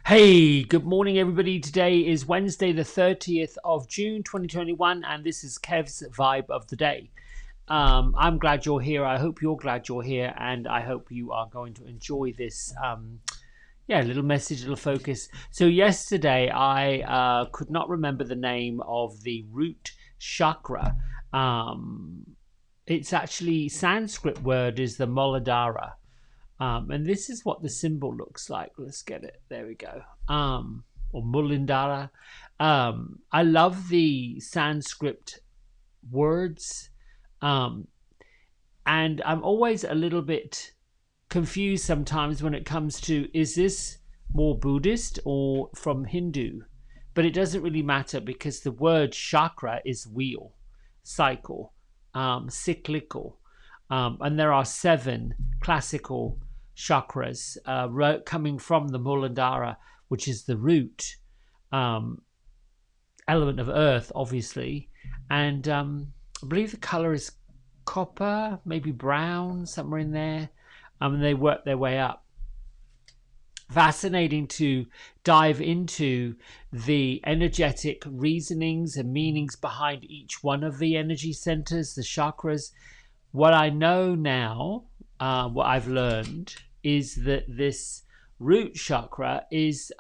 Hey, good morning, everybody. Today is Wednesday, the 30th of June, 2021, and this is Kev's Vibe of the Day. I'm glad you're here. I hope you're glad you're here, and I hope you are going to enjoy this. Little message, little focus. So, yesterday I could not remember the name of the root chakra. It's actually Sanskrit word is the Muladhara. And this is what the symbol looks like. Let's get it. There we go. Or Mulindara. I love the Sanskrit words. And I'm always a little bit confused sometimes when it comes to, is this more Buddhist or from Hindu? But it doesn't really matter because the word chakra is wheel, cycle, cyclical. And there are 7 classical chakras coming from the Muladhara, which is the root element of earth, obviously. And I believe the color is copper, maybe brown, somewhere in there. And they work their way up. Fascinating to dive into the energetic reasonings and meanings behind each one of the energy centers, the chakras. What I know now, what I've learned, is that this root chakra is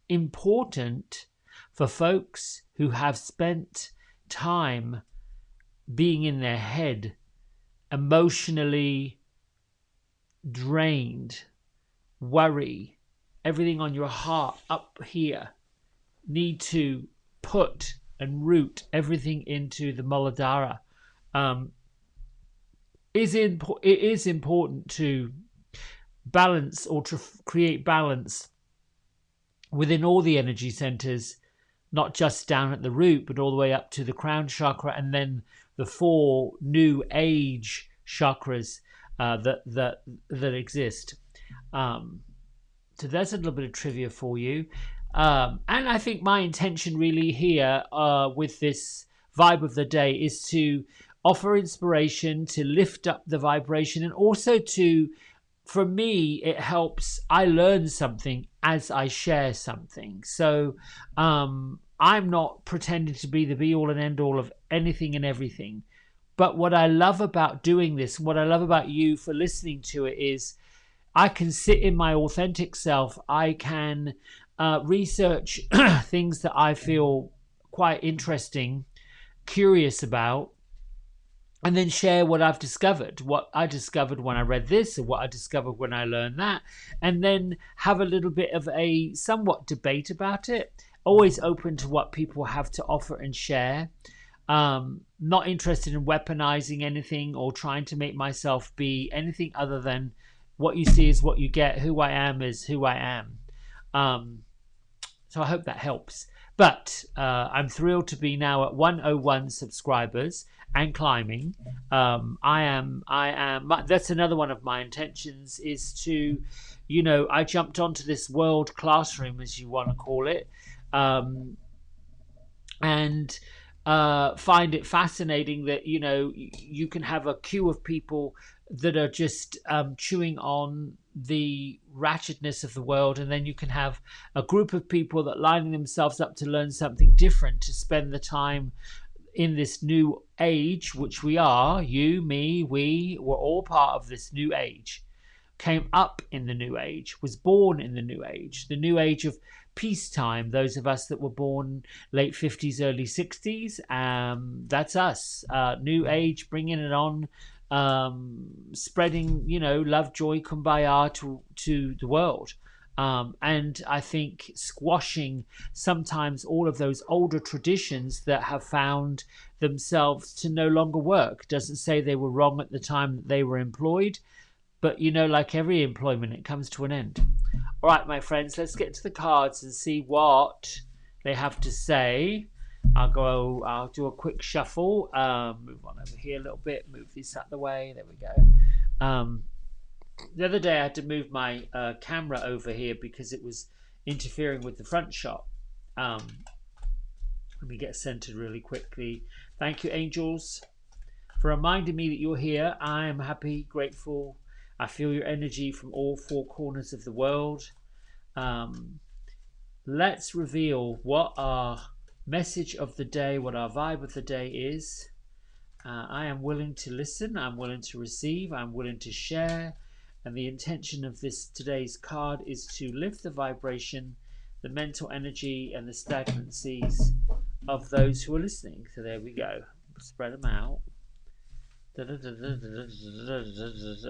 important for folks who have spent time being in their head, emotionally drained, worry, everything on your heart up here. Need to put and root everything into the Muladhara. It is important to balance or to create balance within all the energy centers, not just down at the root, but all the way up to the crown chakra, and then the 4 new age chakras that exist. So there's a little bit of trivia for you. And I think my intention really here with this vibe of the day is to offer inspiration, to lift up the vibration, and also to, for me, it helps. I learn something as I share something. So I'm not pretending to be the be all and end all of anything and everything. But what I love about doing this, what I love about you for listening to it, is I can sit in my authentic self. I can research things that I feel quite interesting, curious about, and then share what I've discovered, what I discovered when I read this, or what I discovered when I learned that, and then have a little bit of a somewhat debate about it. Always open to what people have to offer and share. Not interested in weaponizing anything or trying to make myself be anything other than what you see is what you get. Who I am is who I am. So I hope that helps. But I'm thrilled to be now at 101 subscribers and climbing. I am. That's another one of my intentions, is to, I jumped onto this world classroom, as you want to call it, and find it fascinating that you can have a queue of people that are just chewing on the ratchetness of the world, and then you can have a group of people that lining themselves up to learn something different, to spend the time in this new age, which we are. You, me, we were all part of this new age, came up in the new age, was born in the new age of peacetime. Those of us that were born late 50s, early 60s, that's us. New age, bringing it on, spreading, love, joy, kumbaya to the world. And I think squashing sometimes all of those older traditions that have found themselves to no longer work. Doesn't say they were wrong at the time that they were employed, but like every employment, it comes to an end. All right, my friends, let's get to the cards and see what they have to say. I'll do a quick shuffle. Move on over here a little bit. Move this out of the way. There we go. The other day I had to move my camera over here because it was interfering with the front shot. Let me get centered really quickly. Thank you, angels, for reminding me that you're here. I am happy, grateful. I feel your energy from all 4 corners of the world. let's reveal what our message of the day, what our vibe of the day is. I am willing to listen, I'm willing to receive, I'm willing to share, and the intention of this today's card is to lift the vibration, the mental energy, and the stagnancies of those who are listening. So there we go. Spread them out.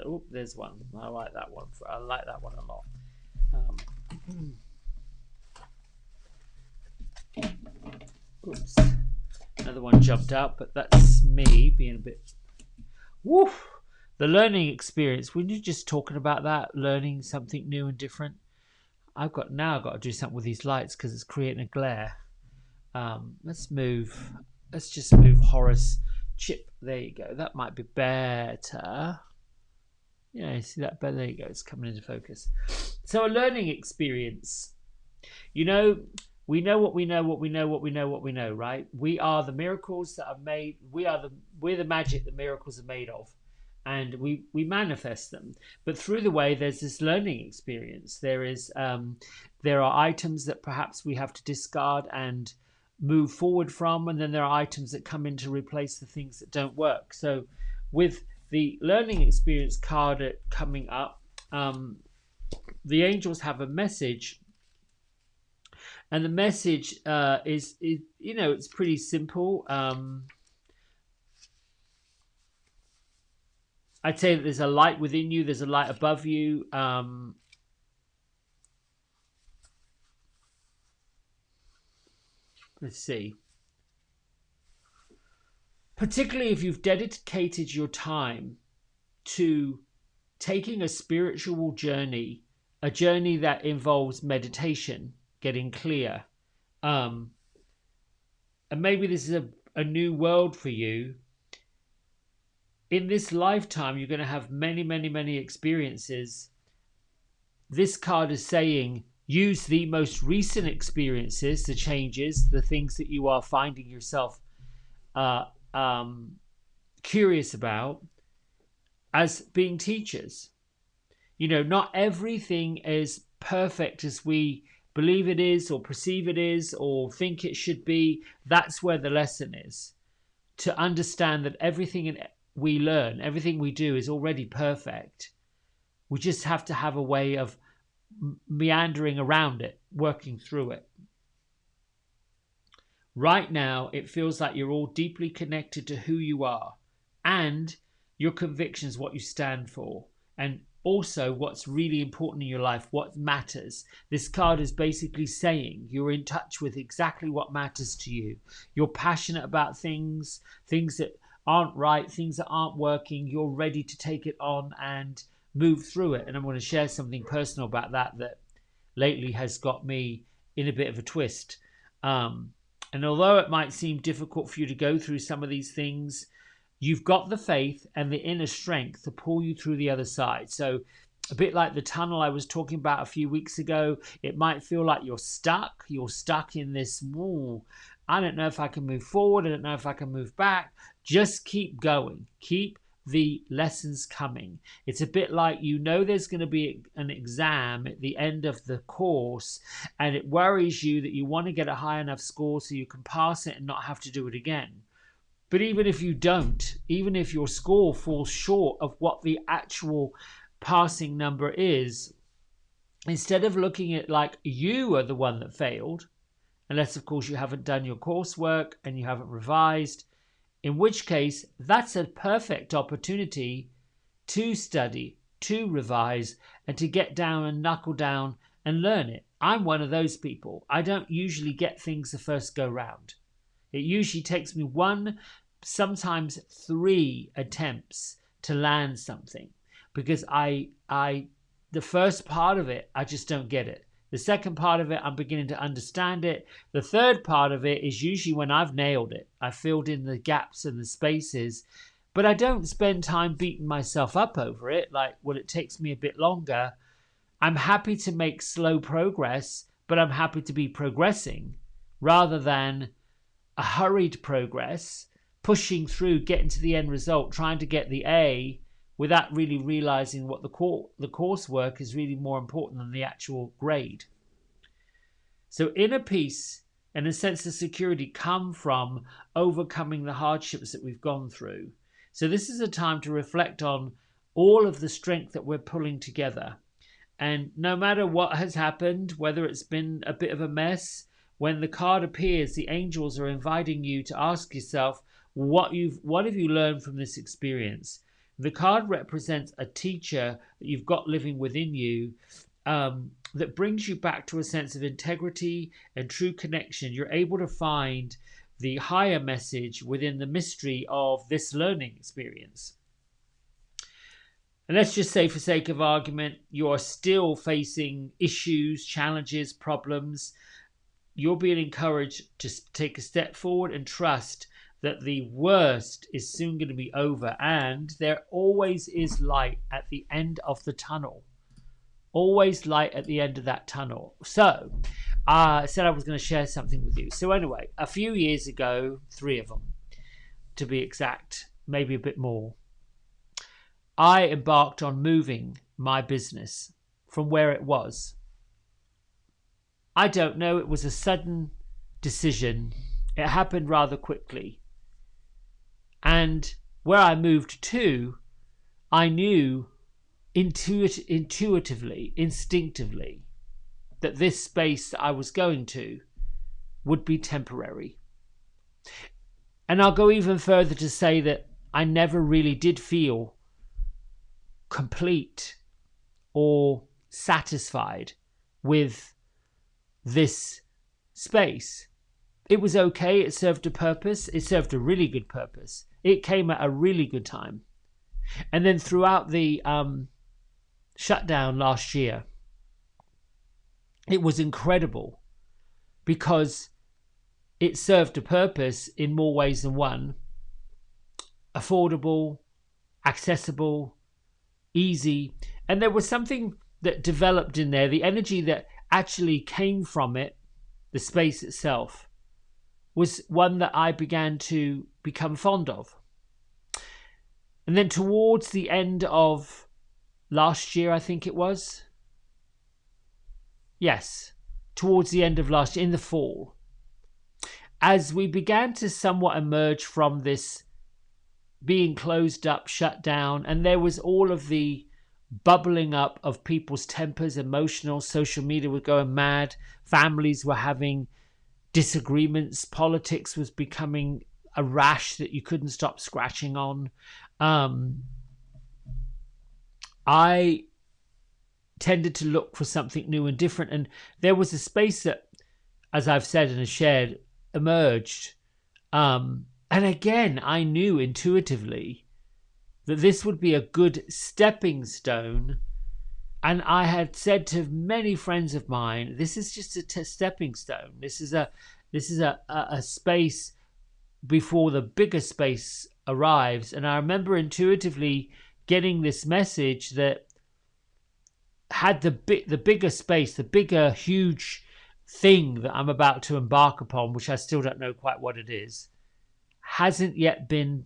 Oh, there's one. I like that one. I like that one a lot. Oops. Another one jumped out, but that's me being a bit. Woof! The learning experience. When you're just talking about that, learning something new and different, I've got to do something with these lights because it's creating a glare. Let's just move Horace Chip. There you go. That might be better. Yeah, you see that better? There you go. It's coming into focus. So a learning experience. We know what we know, right? We are the miracles that are made. We're the magic that miracles are made of, and we manifest them. But through the way, there's this learning experience. There are items that perhaps we have to discard and move forward from, and then there are items that come in to replace the things that don't work. So with the learning experience card coming up, the angels have a message, and the message is it's pretty simple. I'd say that there's a light within you, there's a light above you. Let's see. Particularly if you've dedicated your time to taking a spiritual journey, a journey that involves meditation, getting clear. And maybe this is a new world for you. In this lifetime, you're going to have many, many, many experiences. This card is saying, use the most recent experiences, the changes, the things that you are finding yourself curious about as being teachers. Not everything is perfect as we believe it is or perceive it is or think it should be. That's where the lesson is. To understand that everything we learn, everything we do is already perfect. We just have to have a way of meandering around it, working through it. Right now, it feels like you're all deeply connected to who you are and your convictions, what you stand for, and also what's really important in your life, what matters. This card is basically saying you're in touch with exactly what matters to you. You're passionate about things that aren't right, things that aren't working. You're ready to take it on and move through it. And I'm going to share something personal about that lately has got me in a bit of a twist. And although it might seem difficult for you to go through some of these things, you've got the faith and the inner strength to pull you through the other side. So a bit like the tunnel I was talking about a few weeks ago, it might feel like you're stuck. You're stuck in this, I don't know if I can move forward. I don't know if I can move back. Just keep going. Keep the lessons coming. It's a bit like there's going to be an exam at the end of the course, and it worries you that you want to get a high enough score so you can pass it and not have to do it again. But even if you don't, even if your score falls short of what the actual passing number is, instead of looking at like you are the one that failed, unless of course you haven't done your coursework and you haven't revised, in which case that's a perfect opportunity to study, to revise, and to get down and knuckle down and learn it. I'm one of those people. I don't usually get things the first go round. It usually takes me 1, sometimes 3 attempts to land something, because the first part of it, I just don't get it. The second part of it, I'm beginning to understand it. The third part of it is usually when I've nailed it. I filled in the gaps and the spaces, but I don't spend time beating myself up over it. Like, well, it takes me a bit longer. I'm happy to make slow progress, but I'm happy to be progressing rather than a hurried progress, pushing through, getting to the end result, trying to get the A without really realizing what the coursework is really more important than the actual grade. So inner peace and a sense of security come from overcoming the hardships that we've gone through. So this is a time to reflect on all of the strength that we're pulling together. And no matter what has happened, whether it's been a bit of a mess, when the card appears, the angels are inviting you to ask yourself, what have you learned from this experience? The card represents a teacher that you've got living within you, that brings you back to a sense of integrity and true connection. You're able to find the higher message within the mystery of this learning experience. And let's just say, for sake of argument, you are still facing issues, challenges, problems. You're being encouraged to take a step forward and trust that the worst is soon going to be over, and there always is light at the end of the tunnel. Always light at the end of that tunnel. So, I said I was going to share something with you. So anyway, a few years ago, 3 of them, to be exact, maybe a bit more, I embarked on moving my business from where it was. I don't know, it was a sudden decision. It happened rather quickly. And where I moved to, I knew intuitively, instinctively, that this space that I was going to would be temporary. And I'll go even further to say that I never really did feel complete or satisfied with this space. It was okay. It served a purpose. It served a really good purpose. It came at a really good time. And then throughout the shutdown last year, it was incredible because it served a purpose in more ways than one. Affordable, accessible, easy. And there was something that developed in there, the energy that actually came from it, the space itself, was one that I began to become fond of. And then towards the end of last year, I think it was. Yes, towards the end of last year, in the fall, as we began to somewhat emerge from this being closed up, shut down, and there was all of the bubbling up of people's tempers, emotional, social media was going mad, families were having disagreements, politics was becoming a rash that you couldn't stop scratching on. I tended to look for something new and different, and there was a space that, as I've said and shared, emerged. And again, I knew intuitively that this would be a good stepping stone. And I had said to many friends of mine, this is just a stepping stone. This is a space before the bigger space arrives. And I remember intuitively getting this message that had the bigger space, the bigger, huge thing that I'm about to embark upon, which I still don't know quite what it is, hasn't yet been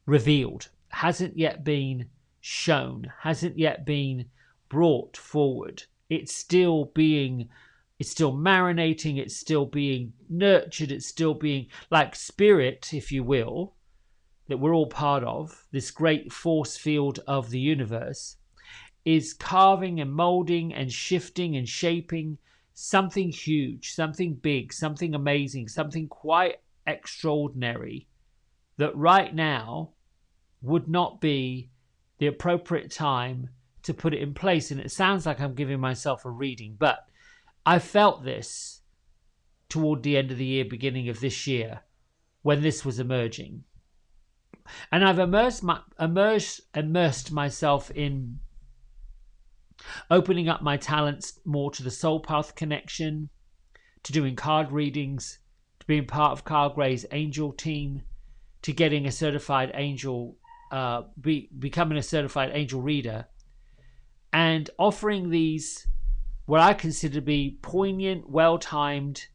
revealed, hasn't yet been shown, hasn't yet been brought forward. It's still marinating, it's still being nurtured, it's still being like spirit, if you will, that we're all part of, this great force field of the universe, is carving and molding and shifting and shaping something huge, something big, something amazing, something quite extraordinary that right now would not be the appropriate time to put it in place. And it sounds like I'm giving myself a reading, but I felt this toward the end of the year, beginning of this year, when this was emerging. And I've immersed myself in opening up my talents more to the soul path connection, to doing card readings, to being part of Carl Gray's angel team, to getting a certified angel, becoming a certified angel reader, and offering these what I consider to be poignant, well-timed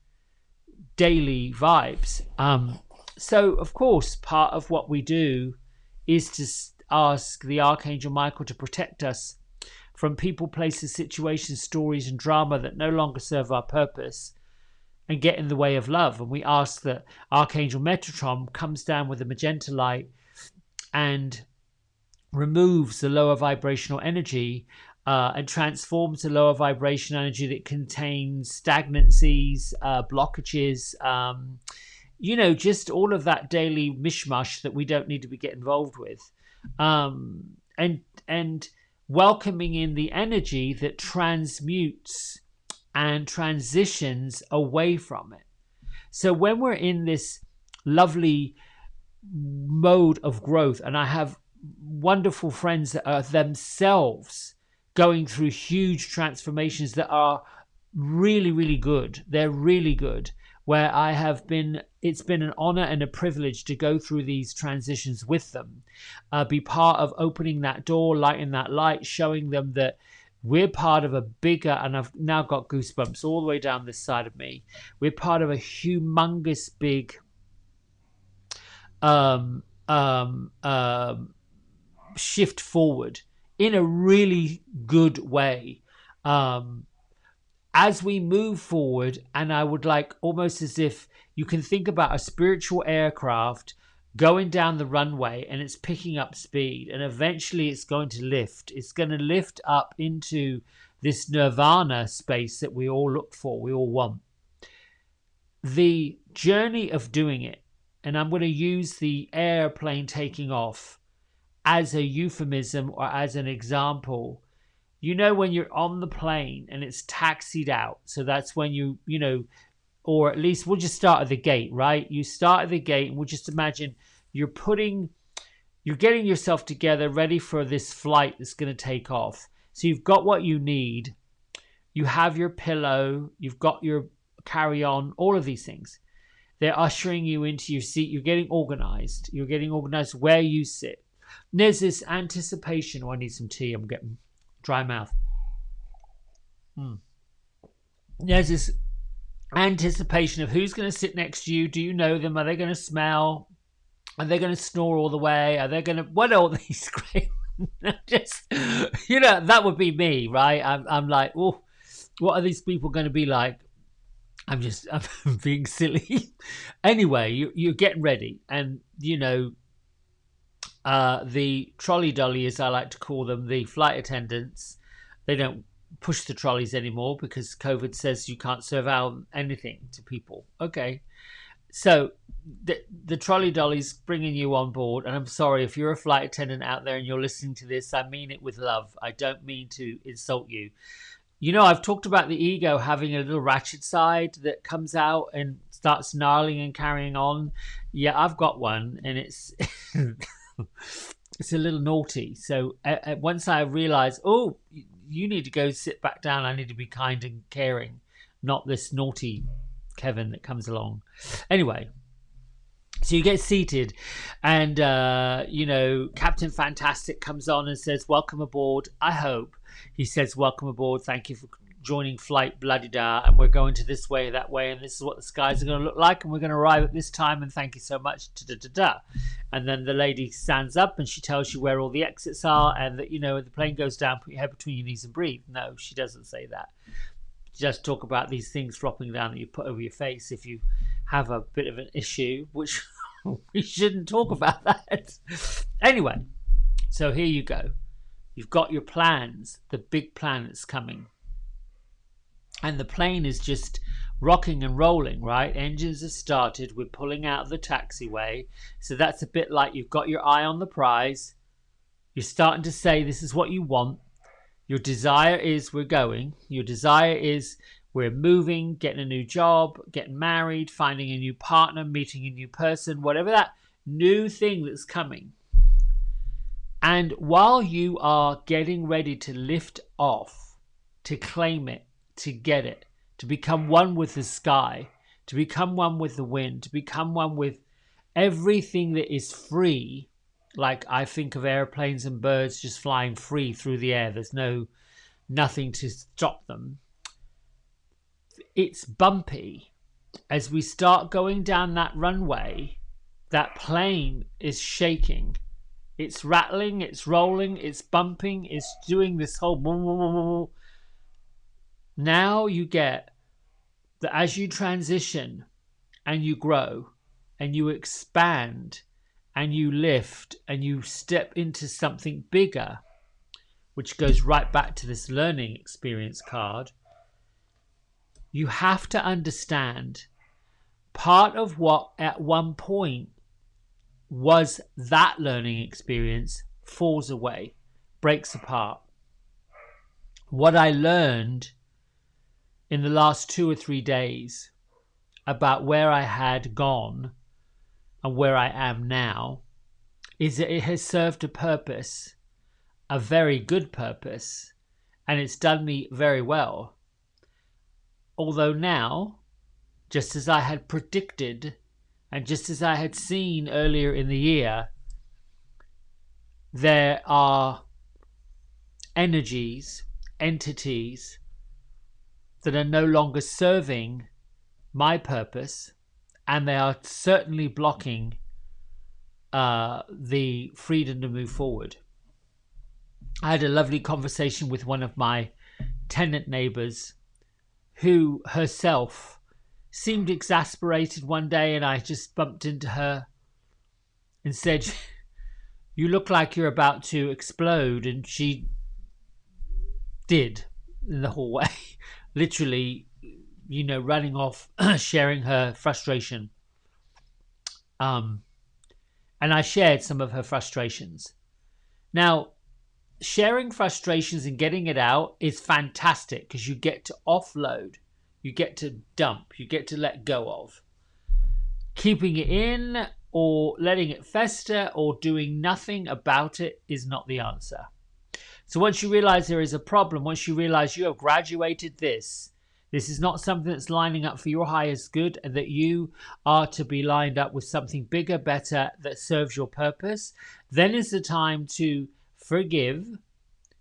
daily vibes. So, of course, part of what we do is to ask the Archangel Michael to protect us from people, places, situations, stories, and drama that no longer serve our purpose, and get in the way of love. And we ask that Archangel Metatron comes down with a magenta light and removes the lower vibrational energy and transforms the lower vibration energy that contains stagnancies, blockages, just all of that daily mishmash that we don't need to be get involved with, and welcoming in the energy that transmutes and transitions away from it. So when we're in this lovely mode of growth, and I have wonderful friends that are themselves going through huge transformations that are really, really good. They're really good. Where it's been an honor and a privilege to go through these transitions with them, be part of opening that door, lighting that light, showing them that we're part of a bigger, and I've now got goosebumps all the way down this side of me. We're part of a humongous big shift forward in a really good way. As we move forward, and I would like almost as if you can think about a spiritual aircraft going down the runway and it's picking up speed, and eventually it's going to lift. It's going to lift up into this nirvana space that we all look for, we all want. The journey of doing it, and I'm going to use the airplane taking off as a euphemism or as an example. When you're on the plane and it's taxied out, so that's when or at least we'll just start at the gate, right? You start at the gate, and we'll just imagine you're getting yourself together, ready for this flight that's going to take off. So you've got what you need. You have your pillow, you've got your carry-on, all of these things. They're ushering you into your seat. You're getting organized. You're getting organized where you sit. And there's this anticipation. Oh, I need some tea. I'm getting dry mouth. There's this anticipation of who's going to sit next to you. Do you know them? Are they going to smell? Are they going to snore all the way? Are they going to... What are all these great... Just, that would be me, right? I'm like, oh, what are these people going to be like? I'm being silly. Anyway, you're getting ready, and the trolley dolly, as I like to call them, the flight attendants, they don't push the trolleys anymore because COVID says you can't serve out anything to people. Okay, so the trolley dolly's bringing you on board, and I'm sorry if you're a flight attendant out there and you're listening to this. I mean it with love. I don't mean to insult you. I've talked about the ego having a little ratchet side that comes out and starts gnarling and carrying on. Yeah, I've got one, and it's it's a little naughty. So once I realized, oh, you need to go sit back down. I need to be kind and caring, not this naughty Kevin that comes along. Anyway, so you get seated, and Captain Fantastic comes on and says, welcome aboard. I hope he says, welcome aboard, thank you for joining flight blah-de-da, and we're going to this way, that way, and this is what the skies are going to look like, and we're going to arrive at this time, and thank you so much, da-da-da-da. And then the lady stands up and she tells you where all the exits are, and that when the plane goes down, put your head between your knees and breathe. No, she doesn't say that. She does talk about these things dropping down that you put over your face if you have a bit of an issue, which we shouldn't talk about that. Anyway, so here you go. You've got your plans, the big plan that's coming. And the plane is just rocking and rolling, right? Engines have started. We're pulling out of the taxiway. So that's a bit like you've got your eye on the prize. You're starting to say this is what you want. Your desire is we're going. Your desire is we're moving, getting a new job, getting married, finding a new partner, meeting a new person, whatever that new thing that's coming. And while you are getting ready to lift off, to claim it, to get it, to become one with the sky, to become one with the wind, to become one with everything that is free, like I think of airplanes and birds just flying free through the air. There's nothing to stop them. It's bumpy. As we start going down that runway, that plane is shaking. It's rattling, it's rolling, it's bumping, it's doing this whole... Now you get that as you transition and you grow and you expand and you lift and you step into something bigger, which goes right back to this learning experience card, you have to understand part of what at one point was that learning experience falls away, breaks apart. What I learned in the last 2 or 3 days about where I had gone and where I am now is that it has served a purpose, a very good purpose, and it's done me very well. Although now, just as I had predicted and just as I had seen earlier in the year, there are energies, entities that are no longer serving my purpose, and they are certainly blocking the freedom to move forward. I had a lovely conversation with one of my tenant neighbours who herself seemed exasperated one day, and I just bumped into her and said, "You look like you're about to explode," and she did in the hallway, literally, running off, sharing her frustration. And I shared some of her frustrations. Now, sharing frustrations and getting it out is fantastic because you get to offload, you get to dump, you get to let go of. Keeping it in or letting it fester or doing nothing about it is not the answer. So once you realize there is a problem, once you realize you have graduated this is not something that's lining up for your highest good, and that you are to be lined up with something bigger, better, that serves your purpose, then is the time to forgive,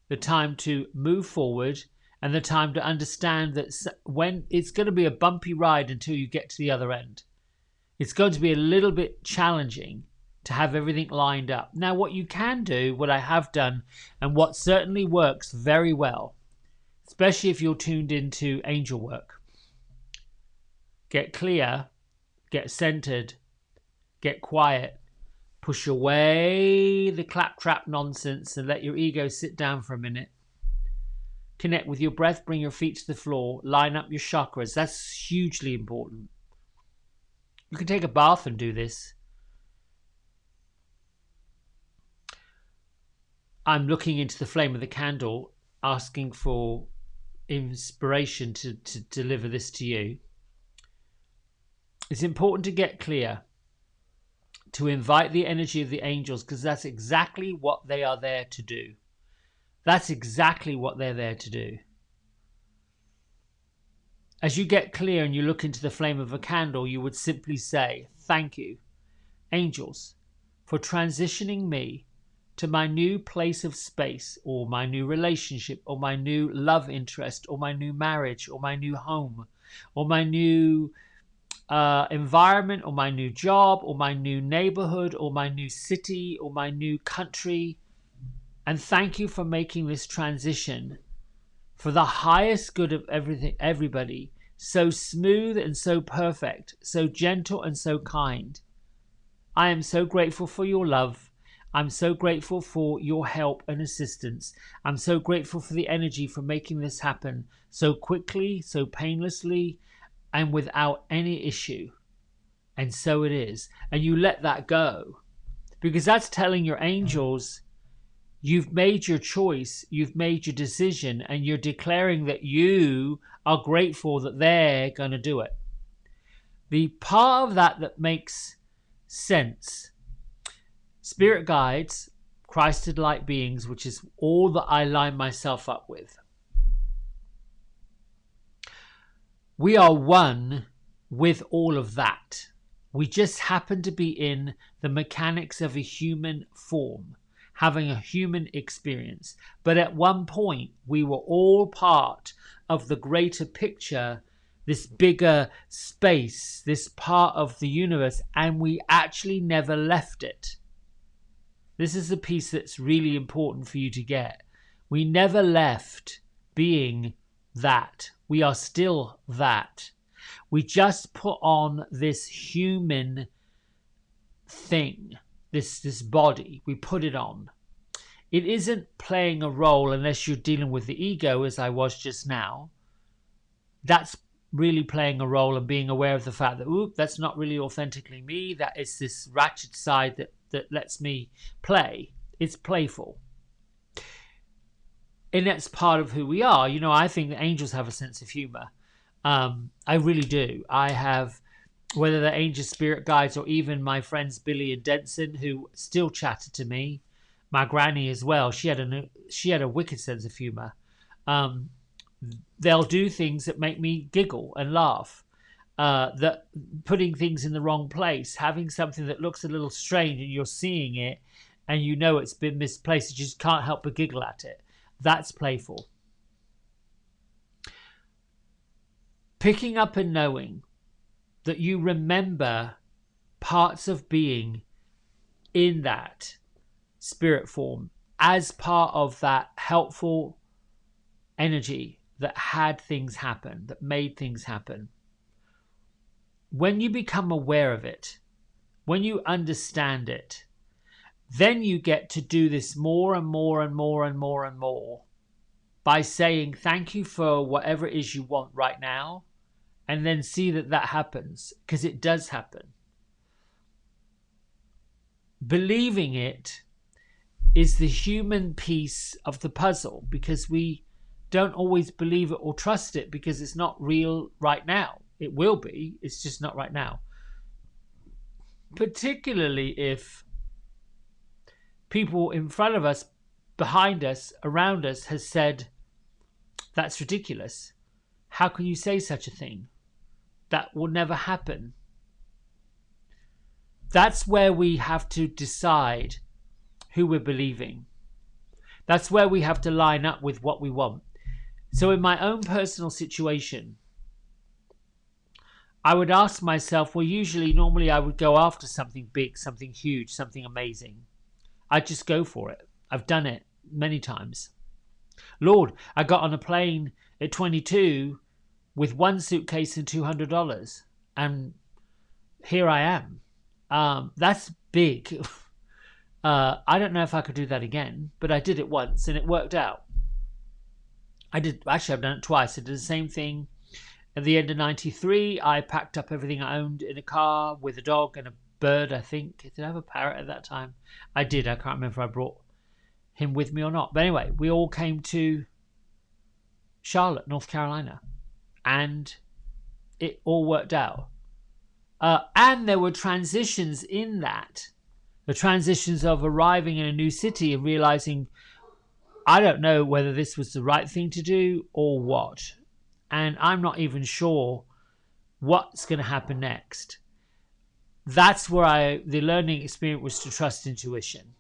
the time to move forward, and the time to understand that when it's going to be a bumpy ride until you get to the other end. It's going to be a little bit challenging to have everything lined up. Now, what you can do, what I have done, and what certainly works very well, especially if you're tuned into angel work, get clear, get centered, get quiet, push away the claptrap nonsense and let your ego sit down for a minute. Connect with your breath, bring your feet to the floor, line up your chakras. That's hugely important. You can take a bath and do this. I'm looking into the flame of the candle, asking for inspiration to deliver this to you. It's important to get clear, to invite the energy of the angels, because that's exactly what they are there to do. That's exactly what they're there to do. As you get clear and you look into the flame of a candle, you would simply say, "Thank you, angels, for transitioning me to my new place of space, or my new relationship, or my new love interest, or my new marriage, or my new home, or my new environment, or my new job, or my new neighborhood, or my new city, or my new country. And thank you for making this transition for the highest good of everybody, so smooth and so perfect, so gentle and so kind. I am so grateful for your love. I'm so grateful for your help and assistance. I'm so grateful for the energy for making this happen so quickly, so painlessly, and without any issue." And so it is. And you let that go, because that's telling your angels, you've made your choice, you've made your decision, and you're declaring that you are grateful that they're going to do it. The part of that makes sense. Spirit guides, Christed light beings, which is all that I line myself up with. We are one with all of that. We just happen to be in the mechanics of a human form, having a human experience. But at one point, we were all part of the greater picture, this bigger space, this part of the universe, and we actually never left it. This is the piece that's really important for you to get. We never left being that. We are still that. We just put on this human thing, this body. We put it on. It isn't playing a role unless you're dealing with the ego, as I was just now. That's really playing a role and being aware of the fact that, oop, that's not really authentically me. That is this ratchet side that lets me play. It's playful. And that's part of who we are. You know, I think that angels have a sense of humor. I really do. I have, whether they're angel spirit guides or even my friends Billy and Denson, who still chatted to me, my granny as well. She had a wicked sense of humor. They'll do things that make me giggle and laugh. That putting things in the wrong place, having something that looks a little strange and you're seeing it and you know it's been misplaced, you just can't help but giggle at it. That's playful. Picking up and knowing that you remember parts of being in that spirit form as part of that helpful energy that had things happen, that made things happen. When you become aware of it, when you understand it, then you get to do this more and more and more and more and more by saying thank you for whatever it is you want right now, and then see that that happens, because it does happen. Believing it is the human piece of the puzzle, because we don't always believe it or trust it because it's not real right now. It will be, it's just not right now. Particularly if people in front of us, behind us, around us has said, that's ridiculous. How can you say such a thing? That will never happen. That's where we have to decide who we're believing. That's where we have to line up with what we want. So in my own personal situation, I would ask myself, well, normally I would go after something big, something huge, something amazing. I'd just go for it. I've done it many times. Lord, I got on a plane at 22 with one suitcase and $200. And here I am. That's big. I don't know if I could do that again, but I did it once and it worked out. I've done it twice. I did the same thing at the end of 93. I packed up everything I owned in a car with a dog and a bird, I think. Did I have a parrot at that time? I did. I can't remember if I brought him with me or not. But anyway, we all came to Charlotte, North Carolina, and it all worked out. And there were transitions in that. The transitions of arriving in a new city and realizing, I don't know whether this was the right thing to do or what. And I'm not even sure what's going to happen next. That's where the learning experience was to trust intuition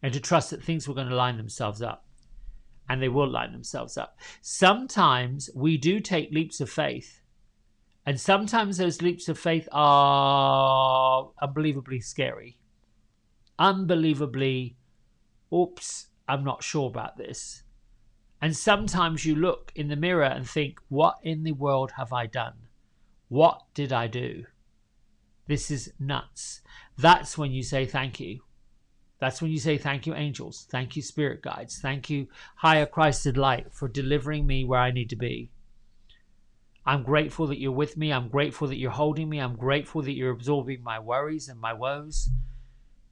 and to trust that things were going to line themselves up, and they will line themselves up. Sometimes we do take leaps of faith, and sometimes those leaps of faith are unbelievably scary. Unbelievably, oops, I'm not sure about this. And sometimes you look in the mirror and think, what in the world have I done? What did I do? This is nuts. That's when you say thank you. That's when you say thank you, angels. Thank you, spirit guides. Thank you, higher Christed light, for delivering me where I need to be. I'm grateful that you're with me. I'm grateful that you're holding me. I'm grateful that you're absorbing my worries and my woes.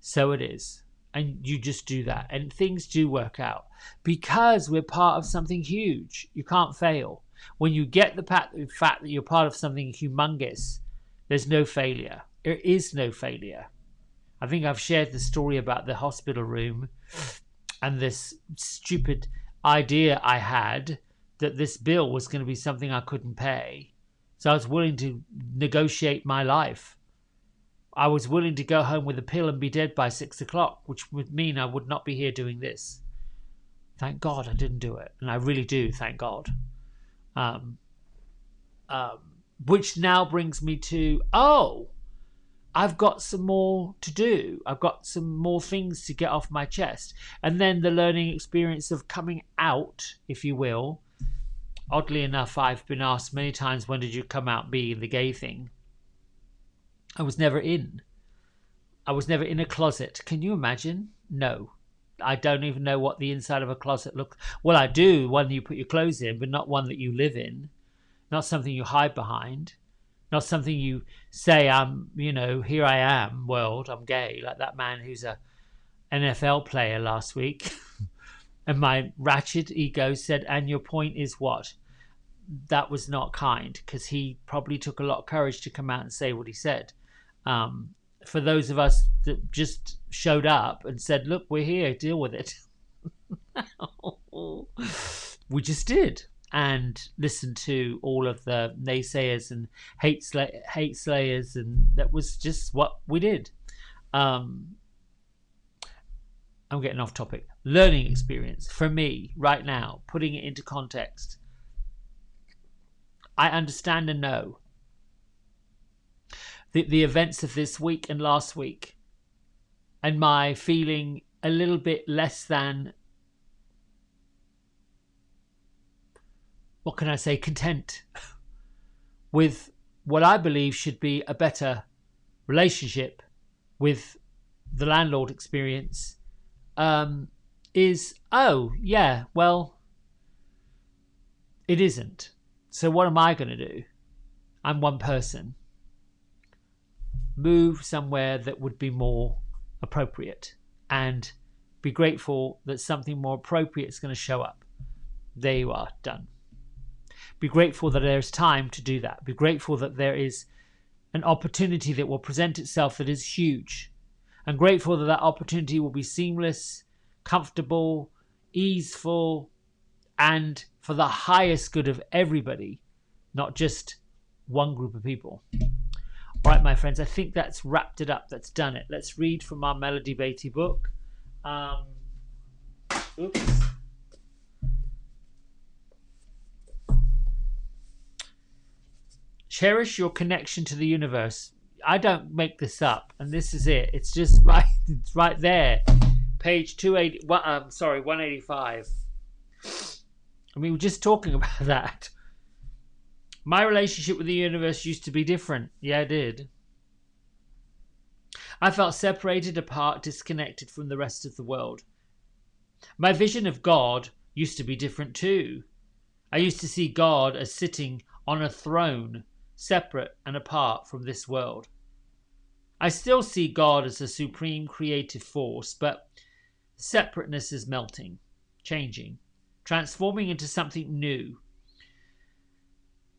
So it is. And you just do that. And things do work out. Because we're part of something huge. You can't fail. When you get the fact that you're part of something humongous, there's no failure. There is no failure. I think I've shared the story about the hospital room and this stupid idea I had that this bill was going to be something I couldn't pay. So I was willing to negotiate my life. I was willing to go home with a pill and be dead by 6 o'clock, which would mean I would not be here doing this. Thank God I didn't do it. And I really do, thank God. Which now brings me to, I've got some more to do. I've got some more things to get off my chest. And then the learning experience of coming out, if you will, Oddly enough, I've been asked many times, when did you come out being the gay thing? I was never in. I was never in a closet. Can you imagine? No. I don't even know what the inside of a closet looks. Well, I do, one you put your clothes in, but not one that you live in. Not something you hide behind. Not something you say, here I am, world, I'm gay. Like that man who's a NFL player last week. And my ratchet ego said, and your point is what? That was not kind, because he probably took a lot of courage to come out and say what he said. For those of us that just showed up and said, look, we're here, deal with it. We just did. And listened to all of the naysayers and hate slayers. And that was just what we did. I'm getting off topic. Learning experience for me right now, putting it into context. I understand and know the events of this week and last week, and my feeling a little bit less than, what can I say, content with what I believe should be a better relationship with the landlord experience, is, oh yeah, well, it isn't. So what am I going to do? I'm one person. Move somewhere that would be more appropriate and be grateful that something more appropriate is going to show up. There you are, done. Be grateful that there's time to do that. Be grateful that there is an opportunity that will present itself that is huge. And grateful that that opportunity will be seamless, comfortable, easeful, and for the highest good of everybody, not just one group of people. All right, my friends, I think that's wrapped it up. That's done it. Let's read from our Melody Beatty book. Cherish your connection to the universe. I don't make this up, and this is it. It's just right. It's right there, page 185. And we were just talking about that. My relationship with the universe used to be different. Yeah, it did. I felt separated, apart, disconnected from the rest of the world. My vision of God used to be different too. I used to see God as sitting on a throne, separate and apart from this world. I still see God as a supreme creative force, but separateness is melting, changing, transforming into something new.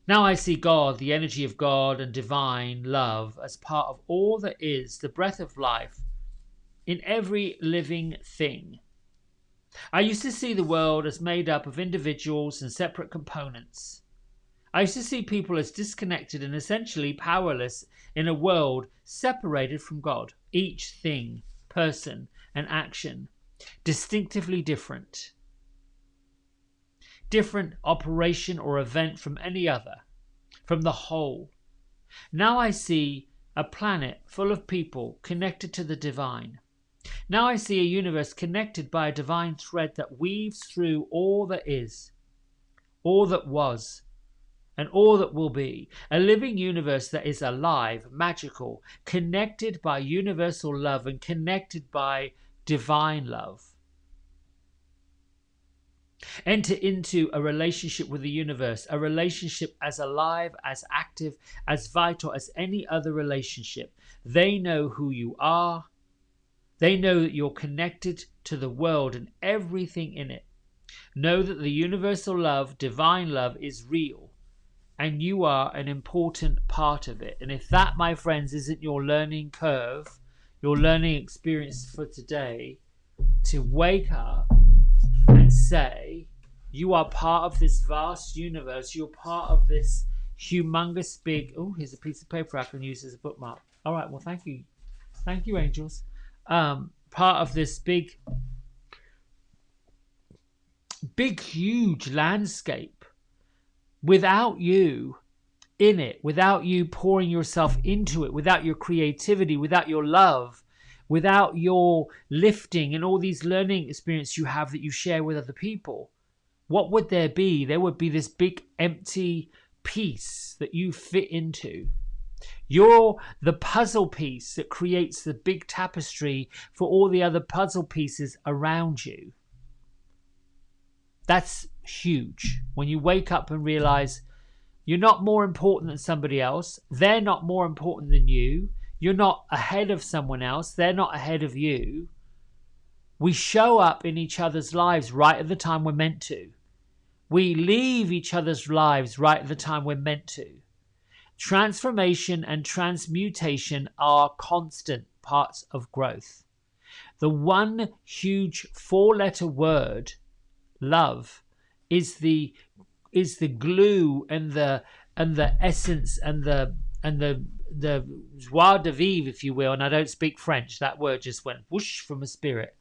Now I see God, the energy of God and divine love, as part of all that is, the breath of life in every living thing. I used to see the world as made up of individuals and separate components. I used to see people as disconnected and essentially powerless in a world separated from God. Each thing, person, and action distinctively different. Different operation or event from any other, from the whole. Now I see a planet full of people connected to the divine. Now I see a universe connected by a divine thread that weaves through all that is, all that was, and all that will be. A living universe that is alive, magical, connected by universal love and connected by divine love. Enter into a relationship with the universe, a relationship as alive, as active, as vital as any other relationship. They know who you are. They know that you're connected to the world and everything in it. Know that the universal love, divine love, is real, and you are an important part of it. And if that, my friends, isn't your learning curve, your learning experience for today, to wake up and say, you are part of this vast universe. You're part of this humongous big... Oh, here's a piece of paper I can use as a bookmark. All right, well, thank you. Thank you, angels. Part of this big, huge landscape. Without you in it, without you pouring yourself into it, without your creativity, without your love, without your lifting and all these learning experiences you have that you share with other people, what would there be? There would be this big empty piece that you fit into. You're the puzzle piece that creates the big tapestry for all the other puzzle pieces around you. That's huge. When you wake up and realize you're not more important than somebody else, they're not more important than you, you're not ahead of someone else, they're not ahead of you. We show up in each other's lives right at the time we're meant to. We leave each other's lives right at the time we're meant to. Transformation and transmutation are constant parts of growth. The one huge 4-letter word, love, is the glue and the essence and the joie de vivre, if you will. And I don't speak French. That word just went whoosh from a spirit.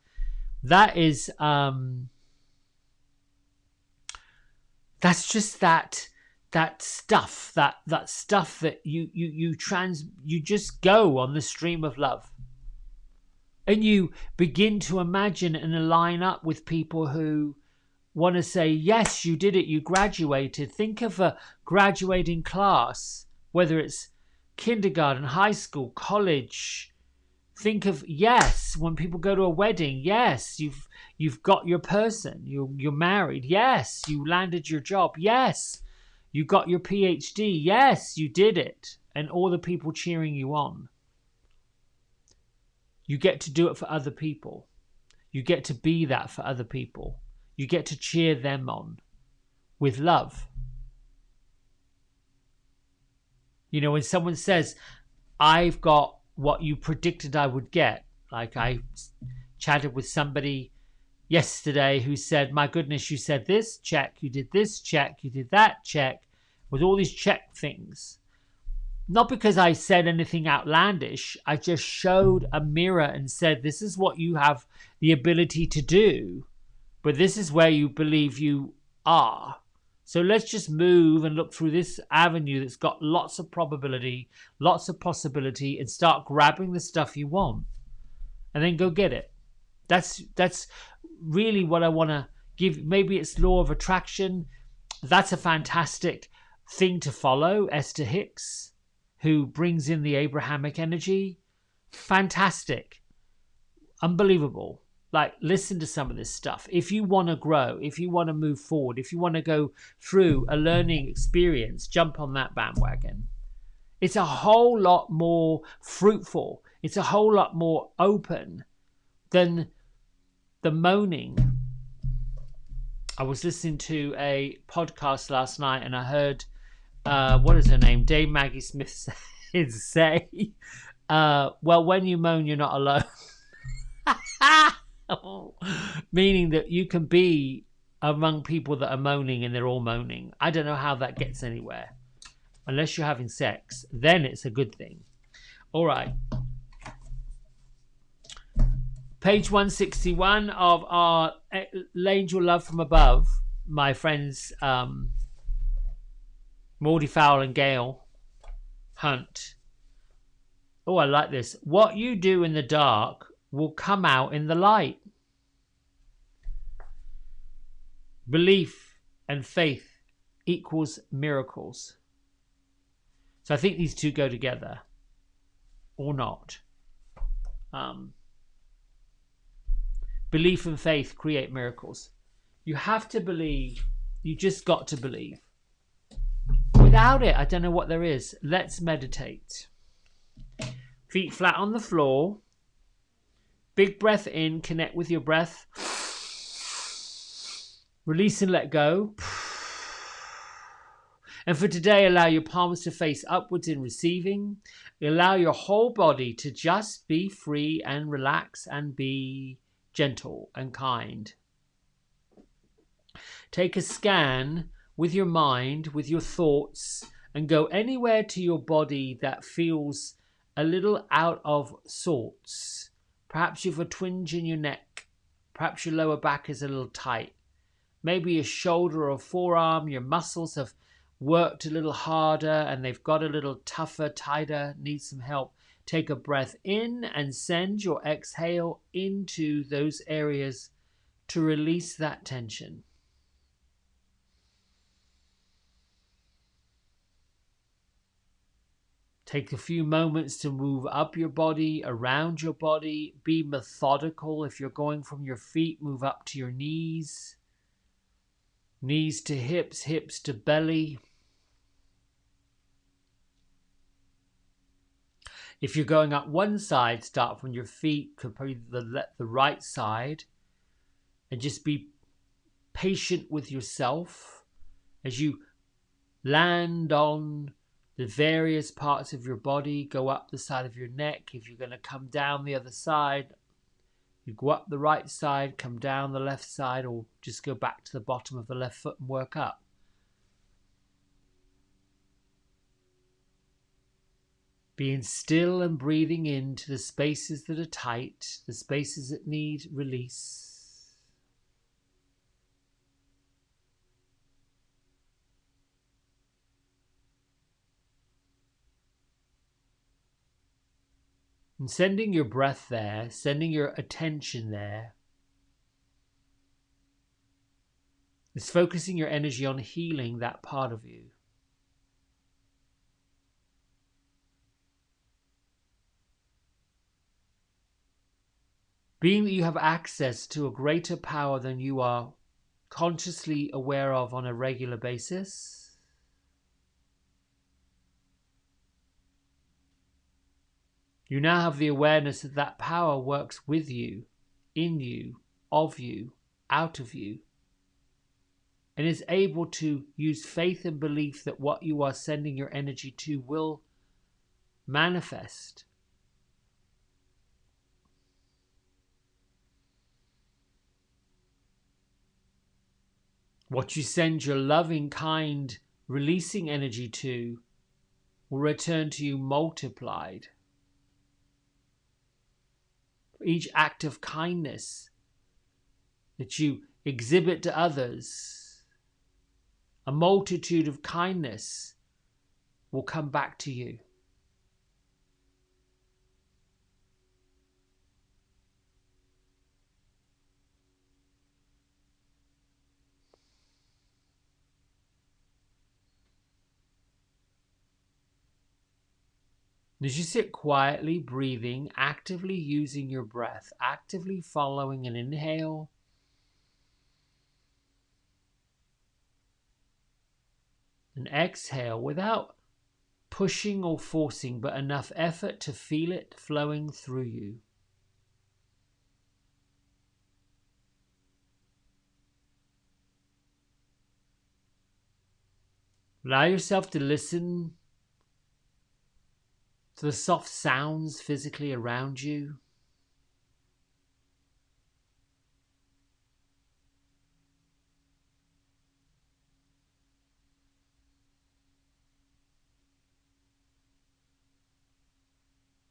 That is that's just that stuff that you just go on the stream of love, and you begin to imagine and align up with people who want to say, yes, you did it, you graduated. Think of a graduating class, whether it's kindergarten, high school, college. Think of, yes, when people go to a wedding, yes, you've got your person, you're married, yes, you landed your job, yes, you got your PhD, yes, you did it, and all the people cheering you on. You get to do it for other people. You get to be that for other people. You get to cheer them on with love. You know, when someone says, I've got what you predicted I would get, like I chatted with somebody yesterday who said, my goodness, you said this, check, you did this, check, you did that, check, with all these check things. Not because I said anything outlandish, I just showed a mirror and said, this is what you have the ability to do, but this is where you believe you are. So let's just move and look through this avenue that's got lots of probability, lots of possibility, and start grabbing the stuff you want and then go get it. That's really what I want to give. Maybe it's law of attraction. That's a fantastic thing to follow. Esther Hicks, who brings in the Abrahamic energy. Fantastic. Unbelievable. Like, listen to some of this stuff. If you want to grow, if you want to move forward, if you want to go through a learning experience, jump on that bandwagon. It's a whole lot more fruitful. It's a whole lot more open than the moaning. I was listening to a podcast last night and I heard, what is her name? Dame Maggie Smith say, well, when you moan, you're not alone. Meaning that you can be among people that are moaning and they're all moaning. I don't know how that gets anywhere. Unless you're having sex, then it's a good thing. All right. Page 161 of our Angel Love from Above, my friends Maudie Fowle and Gail Hunt. Oh, I like this. What you do in the dark will come out in the light. Belief and faith equals miracles. So I think these two go together, or not. Belief and faith create miracles. You have to believe. You just got to believe. Without it, I don't know what there is. Let's meditate. Feet flat on the floor. Big breath in, connect with your breath. Release and let go. And for today, allow your palms to face upwards in receiving. Allow your whole body to just be free and relax and be gentle and kind. Take a scan with your mind, with your thoughts, and go anywhere to your body that feels a little out of sorts. Perhaps you have a twinge in your neck. Perhaps your lower back is a little tight. Maybe your shoulder or forearm, your muscles have worked a little harder and they've got a little tougher, tighter, need some help. Take a breath in and send your exhale into those areas to release that tension. Take a few moments to move up your body, around your body. Be methodical. If you're going from your feet, move up to your knees. Knees to hips, hips to belly. If you're going up one side, start from your feet, probably the right side. And just be patient with yourself as you land on the various parts of your body. Go up the side of your neck. If you're going to come down the other side, you go up the right side, come down the left side, or just go back to the bottom of the left foot and work up. Being still and breathing into the spaces that are tight, the spaces that need release. And sending your breath there, sending your attention there, is focusing your energy on healing that part of you. Being that you have access to a greater power than you are consciously aware of on a regular basis, you now have the awareness that that power works with you, in you, of you, out of you, and is able to use faith and belief that what you are sending your energy to will manifest. What you send your loving, kind, releasing energy to will return to you multiplied. For each act of kindness that you exhibit to others, a multitude of kindness will come back to you. As you sit quietly, breathing, actively using your breath, actively following an inhale and exhale without pushing or forcing, but enough effort to feel it flowing through you. Allow yourself to listen to the soft sounds physically around you.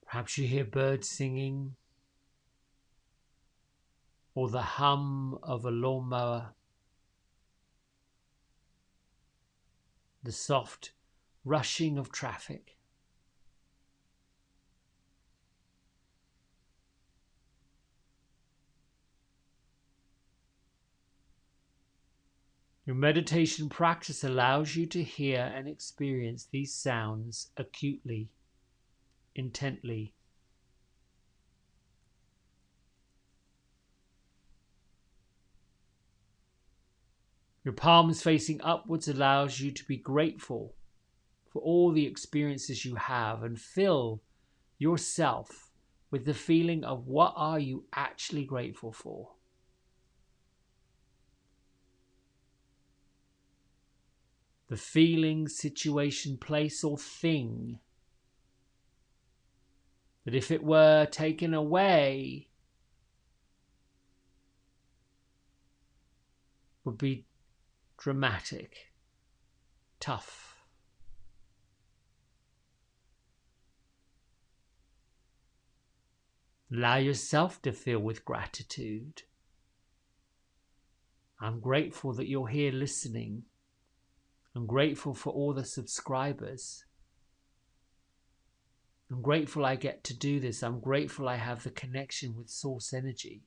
Perhaps you hear birds singing, or the hum of a lawnmower, the soft rushing of traffic. Your meditation practice allows you to hear and experience these sounds acutely, intently. Your palms facing upwards allows you to be grateful for all the experiences you have and fill yourself with the feeling of what are you actually grateful for. The feeling, situation, place, or thing that if it were taken away would be dramatic, tough. Allow yourself to feel with gratitude. I'm grateful that you're here listening. I'm grateful for all the subscribers. I'm grateful I get to do this. I'm grateful I have the connection with source energy.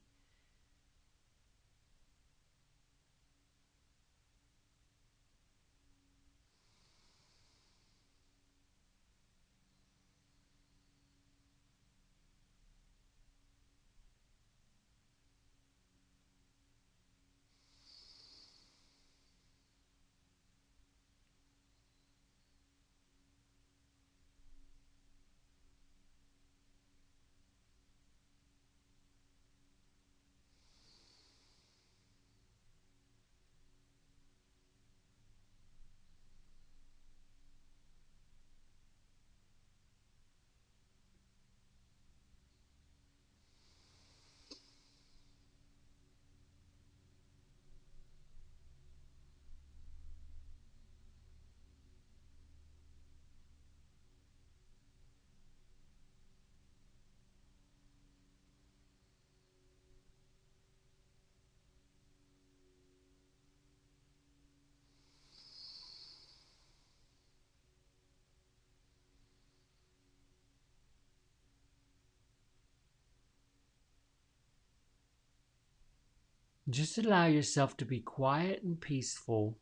Just allow yourself to be quiet and peaceful.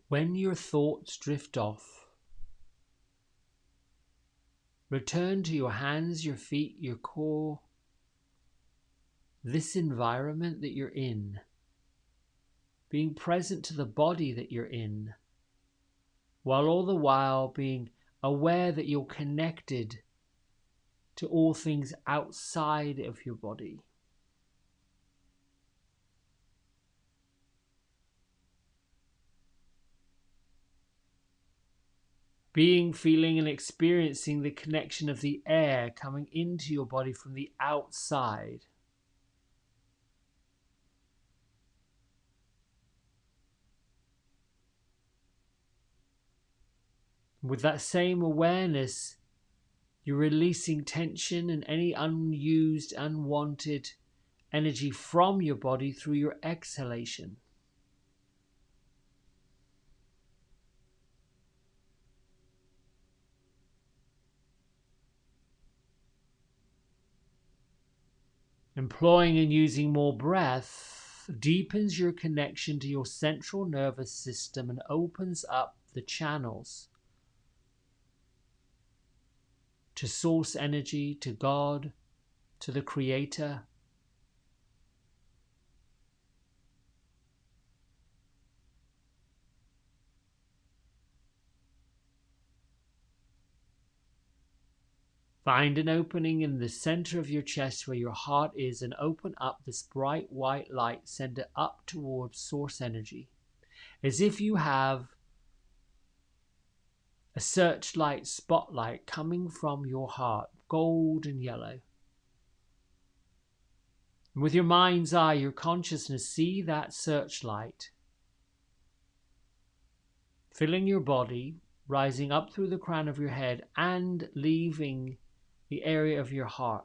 When your thoughts drift off, return to your hands, your feet, your core, this environment that you're in, being present to the body that you're in, while all the while being aware that you're connected to all things outside of your body. Being, feeling, and experiencing the connection of the air coming into your body from the outside. With that same awareness, you're releasing tension and any unused, unwanted energy from your body through your exhalation. Employing and using more breath deepens your connection to your central nervous system and opens up the channels to source energy, to God, to the Creator. Find an opening in the center of your chest where your heart is and open up this bright white light. Send it up towards source energy, as if you have a searchlight spotlight coming from your heart, gold and yellow. And with your mind's eye, your consciousness, see that searchlight filling your body, rising up through the crown of your head and leaving the area of your heart.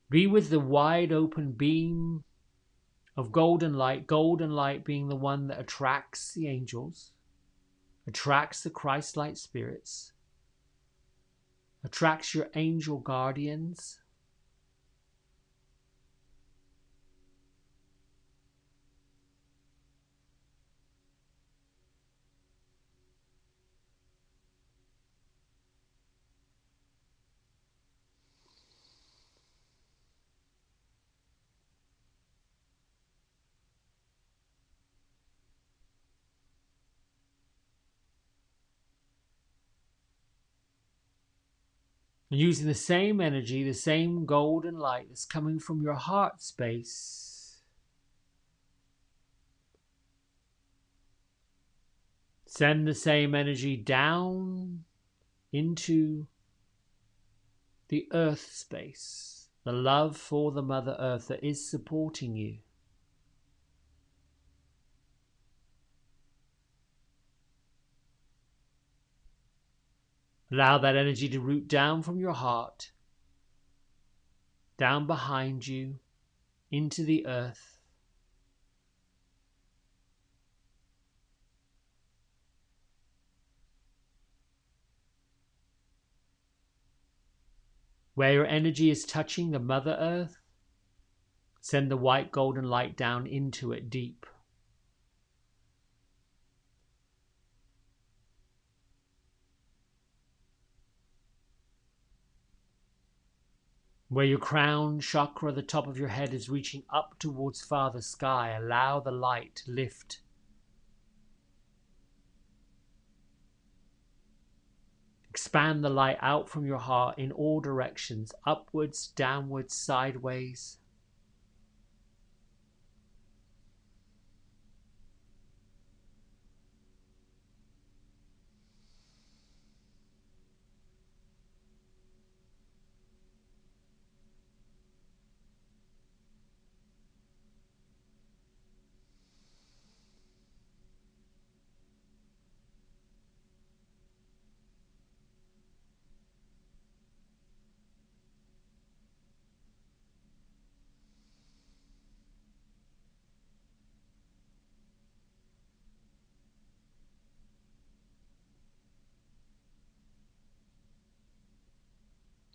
Be with the wide open beam of golden light being the one that attracts the angels, attracts the Christ-like spirits, attracts your angel guardians. And using the same energy, the same golden light that's coming from your heart space, send the same energy down into the earth space, the love for the Mother Earth that is supporting you. Allow that energy to root down from your heart, down behind you, into the earth. Where your energy is touching the Mother Earth, send the white golden light down into it deep. Where your crown chakra, the top of your head, is reaching up towards Father Sky, allow the light to lift. Expand the light out from your heart in all directions, upwards, downwards, sideways.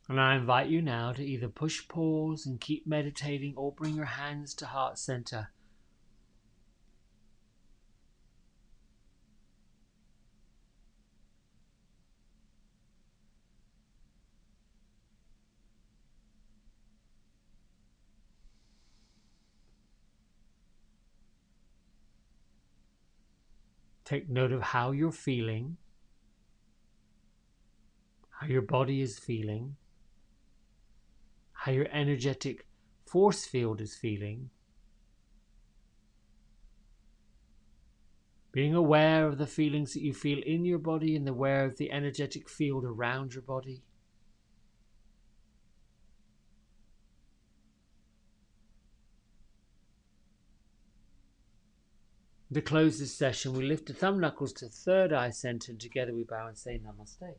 And I invite you now to either push pause and keep meditating or bring your hands to heart center. Take note of how you're feeling, how your body is feeling, how your energetic force field is feeling. Being aware of the feelings that you feel in your body and aware of the energetic field around your body. To close this session, we lift the thumb knuckles to third eye center, and together we bow and say Namaste.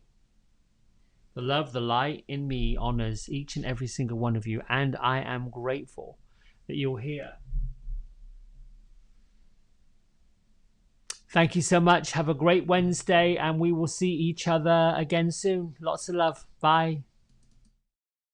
The love, the light in me honors each and every single one of you, and I am grateful that you're here. Thank you so much. Have a great Wednesday, and we will see each other again soon. Lots of love. Bye.